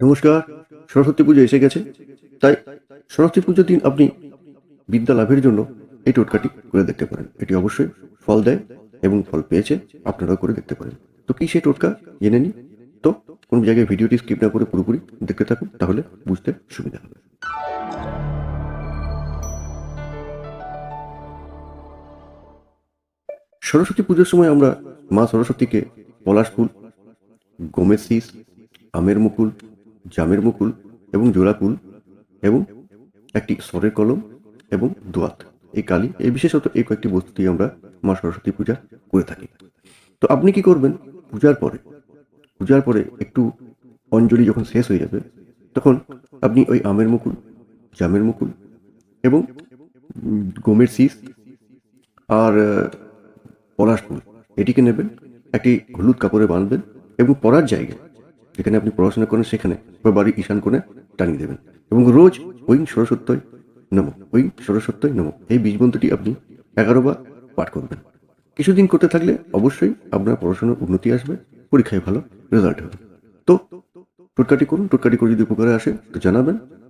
নমস্কার। সরস্বতী পুজো এসে গেছে, তাই সরস্বতী পুজোর দিন আপনি বিদ্যা লাভের জন্য এই টোটকাটি করে দেখতে পারেন। এটি অবশ্যই ফল দেয় এবং ফল পেয়েছে, আপনারাও করে দেখতে পারেন। তো কি সেই টোটকা জেনে নিন। তো কোন জায়গায় ভিডিওটি স্কিপ না করে পুরোপুরি দেখতে থাকুন, তাহলে বুঝতে সুবিধা হবে। সরস্বতী পুজোর সময় আমরা মা সরস্বতীকে পলাশ ফুল, গমের শীষ, আমের মুকুল, জামের মুকুল এবং জোড়া ফুল এবং একটি স্বরের কলম এবং দোয়াত, এই বিশেষত এই কয়েকটি বস্তু দিয়ে আমরা মা সরস্বতী পূজা করে থাকি। তো আপনি কি করবেন, পূজার পরে একটু অঞ্জলি যখন শেষ হয়ে যাবে, তখন আপনি ওই আমের মুকুল, জামের মুকুল এবং গমের শীষ আর পলাশ ফুল এটিকে নেবেন, একটি হলুদ কাপড়ে বাঁধবেন এবং পড়ার জায়গায়, যেখানে আপনি পড়াশোনা করেন সেখানে বা বাড়ির ঈশান কোণে টানিয়ে দেবেন এবং রোজ ওই সরস্বত্যই নম এই বীজ মন্ত্রটি আপনি 11 বার পাঠ করবেন। কিছুদিন করতে থাকলে অবশ্যই আপনার পড়াশোনার উন্নতি আসবে, পরীক্ষায় ভালো রেজাল্ট হবে। তো টোটকাটি করুন, টোটকাটি করে যদি উপকারে আসে তো জানাবেন।